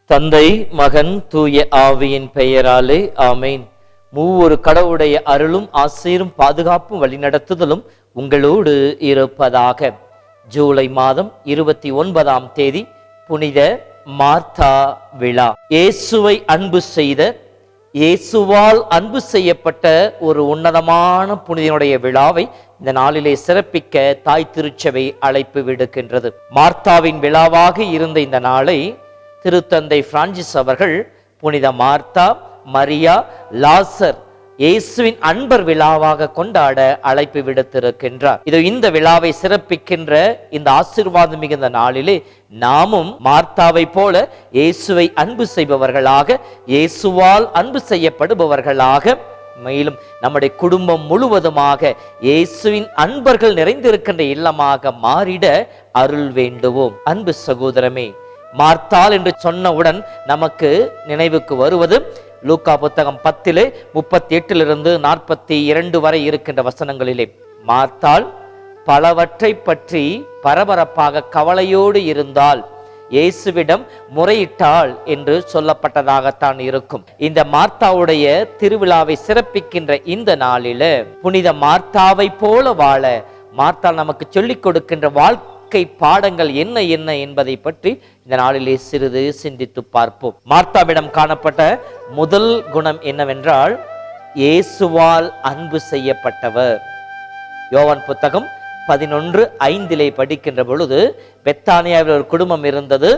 தந்தை, மகன், தூய ஆவியின் பெயராலே ஆமேன். மூவொரு கடவுளுடைய அருளும் ஆசீரும் பாதுகாப்பும் வழிநடத்துதலும் உங்களோடு இருப்பதாக. ஜூலை மாதம் 29ஆம் தேதி புனித மார்த்தா விழா. இயேசுவை அன்பு செய்த, இயேசுவால் அன்பு செய்யப்பட்ட ஒரு உன்னதமான புனிதனுடைய விழாவை இந்த நாளிலே சிறப்பிக்க தாய் திருச்சபை அழைப்பு விடுக்கின்றது. மார்த்தாவின் விழாவாக இருந்த இந்த நாளை திருத்தந்தை பிரான்சிஸ் அவர்கள் புனித மார்த்தா, மரியா, லாசர், இயேசுவின் அன்பர் விழாவாக கொண்டாட அழைப்பு விடுத்திருக்கின்றார். இது இந்த விழாவை சிறப்பிக்கின்ற இந்த ஆசீர்வாதம் மிகுந்த நாளிலே நாமும் மார்த்தாவை போல இயேசுவை அன்பு செய்பவர்களாக, இயேசுவால் அன்பு செய்யப்படுபவர்களாக, மேலும் நம்முடைய குடும்பம் முழுவதுமாக இயேசுவின் அன்பர்கள் நிறைந்திருக்கின்ற இல்லமாக மாறிட அருள் வேண்டுவோம். அன்பு சகோதரமே, மார்த்தாள் என்று சொன்னவுடன் நமக்கு நினைவுக்கு வருவது லூக்கா புத்தகம் 10:38 42 வரை இருக்கின்ற வசனங்களிலே மார்த்தாள் பலவற்றை பற்றி பரபரப்பாக கவலையோடு இருந்தால் இயேசுவிடம் முறையிட்டாள் என்று சொல்லப்பட்டதாகத்தான் இருக்கும். இந்த மார்த்தாவுடைய திருவிழாவை சிறப்பிக்கின்ற இந்த நாளில புனித மார்த்தாவை போல வாழ மார்த்தாள் நமக்கு சொல்லிக் கொடுக்கின்ற வாழ்க்கை பாடங்கள் என்ன என்ன என்பதை பற்றி இந்த நாளிலே சிறிது சிந்தித்து பார்ப்போம். மார்த்தாவிடம் காணப்பட்ட முதல் குணம் என்னவென்றால் இயேசுவால் அன்பு செய்யப்பட்டவர். யோவான் புத்தகம் 11:5 படிக்கின்ற பொழுது பெத்தானியாவில் ஒரு குடும்பம் இருந்தது.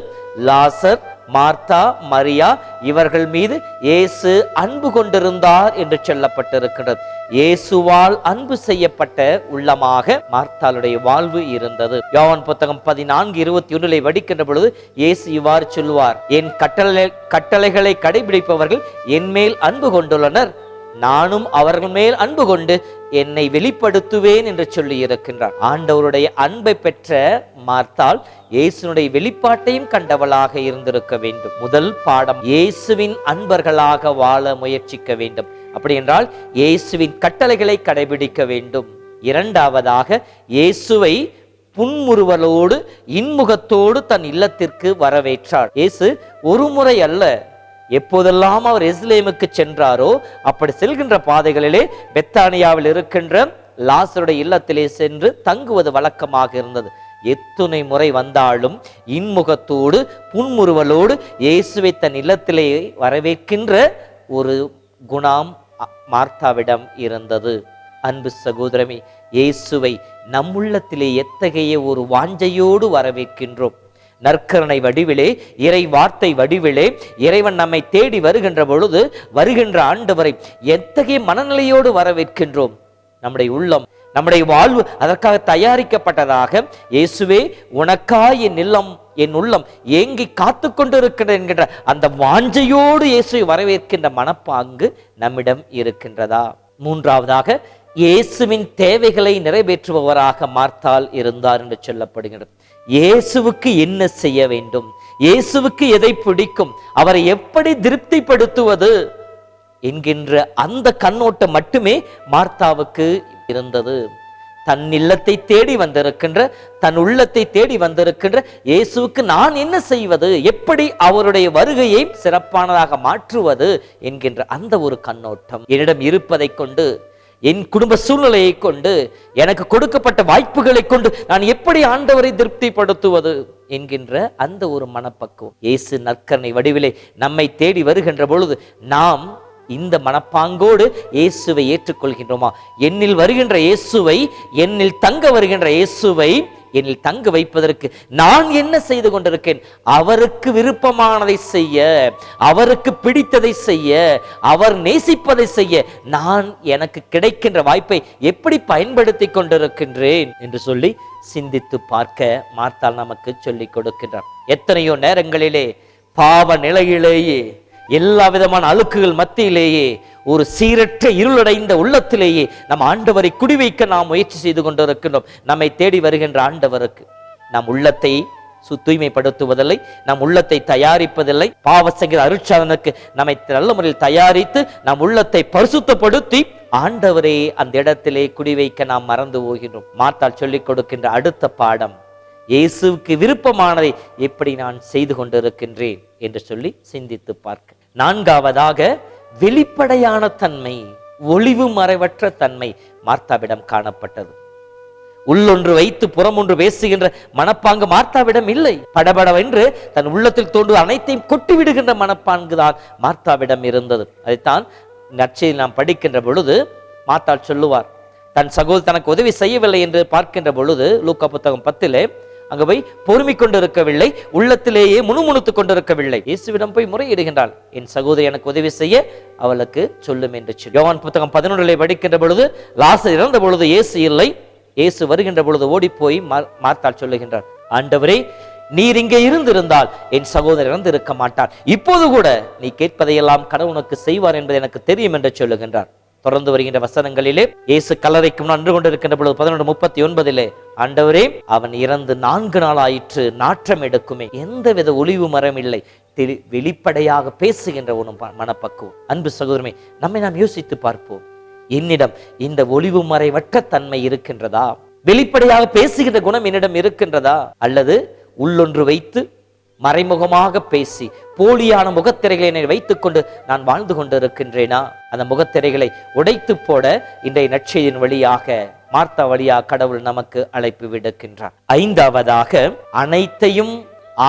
லாசர், மார்த்தா, மரியா இவர்கள் மீது இயேசு அன்பு கொண்டிருந்தார் என்று சொல்லப்பட்டிருக்கிறது. இயேசுவால் அன்பு செய்யப்பட்ட உள்ளமாக மார்த்தாளுடைய வாழ்வு இருந்தது. யோவான் புத்தகம் 14:21 படிக்கின்ற பொழுது இயேசு இவ்வாறு சொல்வார், என் கட்டளைகளை கடைபிடிப்பவர்கள் என் மேல் அன்பு கொண்டுள்ளனர், நானும் அவர்கள் மேல் அன்பு கொண்டு என்னை வெளிப்படுத்துவேன் என்று சொல்லி இருக்கின்றார். ஆண்டவருடைய அன்பை பெற்ற மார்த்தாள் இயேசுனுடைய வெளிப்பாட்டையும் கண்டவளாக இருந்திருக்க வேண்டும். முதல் பாடம், இயேசுவின் அன்பர்களாக வாழ முயற்சிக்க வேண்டும். அப்படி என்றால் இயேசுவின் கட்டளைகளை கடைபிடிக்க வேண்டும். இரண்டாவதாக, இயேசுவை புன்முறுவலோடு இன்முகத்தோடு தன் இல்லத்திற்கு வரவேற்றார். இயேசு ஒரு முறை அல்ல, எப்போதெல்லாம் அவர் எருசலேமுக்கு சென்றாரோ அப்படி செல்கின்ற பாதைகளிலே பெத்தானியாவில் இருக்கின்ற லாசருடைய இல்லத்திலே சென்று தங்குவது வழக்கமாக இருந்தது. எத்துணை முறை வந்தாலும் இன்முகத்தோடு புன்முறுவலோடு இயேசுவை தன் இல்லத்திலே வரவேற்கின்ற ஒரு குணம் மார்த்தாவிடம் இருந்தது. அன்பு சகோதரமே, இயேசுவை நம்முள்ளத்திலே எத்தகைய ஒரு வாஞ்சையோடு வரவேற்கின்றோம். நற்கருணை வடிவிலே, இறை வார்த்தை வடிவிலே இறைவன் நம்மை தேடி வருகின்ற பொழுது வருகின்ற ஆண்டவரை எத்தகைய மனநிலையோடு வரவேற்கின்றோம். நம்முடைய உள்ளம், நம்முடைய வாழ்வு அதற்காக தயாரிக்கப்பட்டதாக, இயேசுவே உனக்காய் என் உள்ளம் ஏங்கி காத்து கொண்டிருக்கின்ற என்கின்ற அந்த வாஞ்சையோடு இயேசுவை வரவேற்கின்ற மனப்பாங்கு நம்மிடம் இருக்கின்றதா? மூன்றாவதாக, இயேசுவின் தேவைகளை நிறைவேற்றுபவராக மார்த்தாள் இருந்தார் என்று சொல்லப்படுகிறது. இயேசுவுக்கு என்ன செய்ய வேண்டும், இயேசுவுக்கு எதை பிடிக்கும், அவரை எப்படி திருப்திப்படுத்துவது என்கின்ற அந்த கண்ணோட்டம் மட்டுமே மார்த்தாவுக்கு இருந்தது. தன் இல்லத்தை தேடி வந்திருக்கின்ற, தன் உள்ளத்தை தேடி வந்திருக்கின்ற இயேசுவுக்கு நான் என்ன செய்வது, எப்படி அவருடைய வருகையை சிறப்பானதாக மாற்றுவது என்கின்ற அந்த ஒரு கண்ணோட்டம் என்னிடம் இருப்பதை கொண்டு, என் குடும்ப சூழ்நிலையை கொண்டு, எனக்கு கொடுக்கப்பட்ட வாய்ப்புகளை கொண்டு நான் எப்படி ஆண்டவரை திருப்திப்படுத்துவது என்கின்ற அந்த ஒரு மனப்பக்குவம் இயேசு நற்கருணை வடிவிலே நம்மை தேடி வருகின்ற பொழுது நாம் இந்த மனப்பாங்கோடு இயேசுவை ஏற்றுக்கொள்கின்றோமா? என்னில் வருகின்ற இயேசுவை, என்னில் தங்க வருகின்ற இயேசுவை என்னில் தங்க வைப்பதற்கு நான் என்ன செய்து கொண்டிருக்கேன்? அவருக்கு விருப்பமானதை செய்ய, அவருக்கு பிடித்ததை செய்ய, அவர் நேசிப்பதை செய்ய நான் எனக்கு கிடைக்கின்ற வாய்ப்பை எப்படி பயன்படுத்தி கொண்டிருக்கின்றேன் என்று சொல்லி சிந்தித்து பார்க்க மார்த்தாள் நமக்கு சொல்லிக் கொடுக்கின்றார். எத்தனையோ நேரங்களிலே பாவ நிலையிலேயே எல்லா விதமான அழுக்குகள் மத்தியிலேயே ஒரு சீரற்ற இருளடைந்த உள்ளத்திலேயே நம் ஆண்டவரை குடிவைக்க நாம் முயற்சி செய்து கொண்டிருக்கின்றோம். நம்மை தேடி வருகின்ற ஆண்டவருக்கு நம் உள்ளத்தை தூய்மைப்படுத்துவதில்லை, நம் உள்ளத்தை தயாரிப்பதில்லை. பாவசங்கிற அருட்சாதனுக்கு நம்மை நல்ல முறையில் தயாரித்து நம் உள்ளத்தை பரிசுத்தப்படுத்தி ஆண்டவரே அந்த இடத்திலே குடிவைக்க நாம் மறந்து போகின்றோம். மார்த்தாள் சொல்லிக் கொடுக்கின்ற அடுத்த பாடம், இயேசுவுக்கு விருப்பமானதை எப்படி நான் செய்து கொண்டிருக்கின்றேன் என்று சொல்லி சிந்தித்து பார்க்க. நான்காவதாக, வெளிப்படையான தன்மை, ஒளிவு மறைவற்ற தன்மை மார்த்தாவிடம் காணப்பட்டது. உள்ளொன்று வைத்து புறமொன்று பேசுகின்ற மனப்பாங்கு மார்த்தாவிடம் இல்லை. படபடவென்று தன் உள்ளத்தில் தோன்று அனைத்தையும் கொட்டிவிடுகின்ற மனப்பான்குதான் மார்த்தாவிடம் இருந்தது. அதைத்தான் நற்செய்தியில் நாம் படிக்கின்ற பொழுது மார்த்தாள் சொல்லுவார், தன் சகோதரி தனக்கு உதவி செய்யவில்லை என்று பார்க்கின்ற பொழுது லூக்கா புத்தகம் 10 அங்கு போய் பொறுமை கொண்டிருக்கவில்லை, உள்ளத்திலேயே முணுமுணுத்துக் கொண்டிருக்கவில்லை. இயேசுவிடம் போய் முறையிடுகின்றாள், என் சகோதரி எனக்கு உதவி செய்ய அவளுக்கு சொல்லும் என்று சொல்லி. யோவான் புத்தகம் 11 படிக்கின்ற பொழுது லாசர் இறந்த பொழுது இயேசு இல்லை, இயேசு வருகின்ற பொழுது ஓடி போய் மார்த்தாள் சொல்லுகின்றார், ஆண்டவரே நீர் இங்கே இருந்திருந்தால் என் சகோதரர் இறந்து இருக்க மாட்டார், இப்போது கூட நீ கேட்பதையெல்லாம் கடவுள் உனக்கு செய்வார் என்பது எனக்கு தெரியும் என்று சொல்லுகின்றார். தொடர்ந்து வருகின்ற வசனங்களிலே இயேசு கல்லறைக்கு நின்று கொண்டிருக்கின்ற பொழுது 11:39 ஆண்டவரே அவன் இறந்து 4 நாள் ஆயிற்று, நாற்றம் எடுக்குமே. எந்தவித ஒளிவு மரம் இல்லை, வெளிப்படையாக பேசுகின்ற ஒரு மனப்பக்குவம். அன்பு சகோதரமே, நம்மை நாம் யோசித்து பார்ப்போம். என்னிடம் இந்த ஒளிவு மறைவற்ற தன்மை இருக்கின்றதா? வெளிப்படையாக பேசுகின்ற குணம் என்னிடம் இருக்கின்றதா? அல்லது உள்ளொன்று வைத்து மறைமுகமாக பேசி போலியான முகத்திரைகளை என்னை வைத்துக் கொண்டு நான் வாழ்ந்து கொண்டிருக்கின்றேனா? அந்த முகத்திரைகளை உடைத்து போட இன்றைய நற்செய்தியின் வழியாக மார்த்தா வழியாக கடவுள் நமக்கு அழைப்பு விடுக்கின்றார். ஐந்தாவதாக, அனைத்தையும்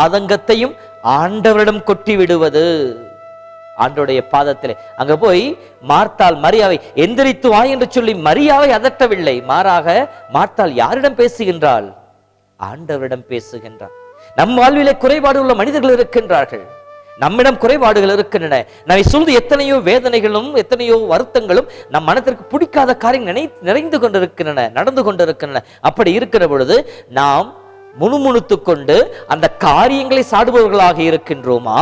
ஆதங்கத்தையும் ஆண்டவரிடம் கொட்டி விடுவது. ஆண்டவருடைய பாதத்திலே அங்க போய் மார்த்தாள் மரியாவை எந்திரித்து வா என்று சொல்லி மரியாவை அதட்டவில்லை. மாறாக மார்த்தாள் யாரிடம் பேசுகின்றாள்? ஆண்டவரிடம் பேசுகின்றாள். நம் வாழ்விலே குறைபாடு உள்ள மனிதர்கள் இருக்கின்றார்கள், நம்மிடம் குறைபாடுகள் இருக்கின்றன. நம்மை சூழ்ந்து எத்தனையோ வேதனைகளும் எத்தனையோ வருத்தங்களும் நம் மனத்திற்கு பிடிக்காத காரியம் நிறைந்து கொண்டிருக்கின்றன, நடந்து கொண்டிருக்கின்றன. அப்படி இருக்கிற பொழுது நாம் முணுமுணுத்துக் கொண்டு அந்த காரியங்களை சாடுபவர்களாக இருக்கின்றோமா?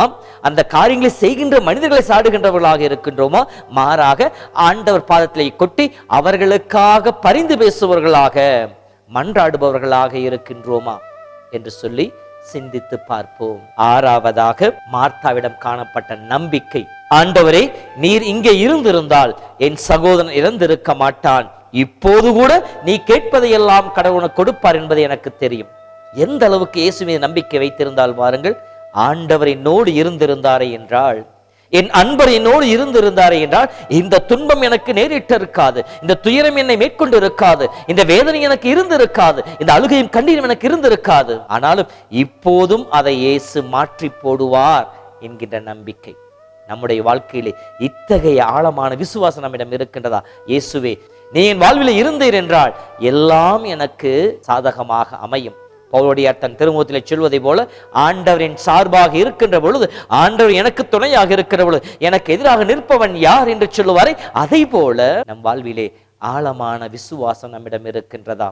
அந்த காரியங்களை செய்கின்ற மனிதர்களை சாடுகின்றவர்களாக இருக்கின்றோமா? மாறாக ஆண்டவர் பாதத்திலே கொட்டி அவர்களுக்காக பரிந்து பேசுபவர்களாக மன்றாடுபவர்களாக இருக்கின்றோமா என்று சொல்லி சிந்தித்து பார்ப்போம். ஆறாவதாக, மார்த்தாவிடம் காணப்பட்ட நம்பிக்கை. ஆண்டவரே நீர் இங்கே இருந்திருந்தால் என் சகோதரன் இறந்திருக்க மாட்டான், இப்போது கூட நீ கேட்பதையெல்லாம் கடவுளுக்கு கொடுப்பார் என்பது எனக்கு தெரியும். எந்த அளவுக்கு இயேசு மீது நம்பிக்கை வைத்திருந்தால் பாருங்கள். ஆண்டவர் என்னோடு இருந்திருந்தாரே என்றால், என் அன்பர் என்னோடு இருந்திருந்தாரே என்றால் இந்த துன்பம் எனக்கு நேரிட்டு இருக்காது, இந்த துயரம் என்னை மேற்கொண்டு இருக்காது, இந்த வேதனை எனக்கு இருந்திருக்காது, இந்த அழுகையும் கண்ணீரும் எனக்கு இருந்திருக்காது. ஆனாலும் இப்போதும் அதை இயேசு மாற்றி போடுவார் என்கின்ற நம்பிக்கை நம்முடைய வாழ்க்கையிலே இத்தகைய ஆழமான விசுவாசம் நம்மிடம் இருக்கின்றதா? இயேசுவே நீ என் வாழ்வில் இருந்தீர் என்றால் எல்லாம் எனக்கு சாதகமாக அமையும். பவுலடியார் தன் திருமுகத்திலே சொல்வதை போல, ஆண்டவரின் சார்பாக இருக்கின்ற பொழுது, ஆண்டவர் எனக்கு துணையாக இருக்கிற பொழுது எனக்கு எதிராக நிற்பவன் யார் என்று சொல்லுவாரே, அதை போல நம் வாழ்விலே ஆழமான விசுவாசம் நம்மிடம் இருக்கின்றதா?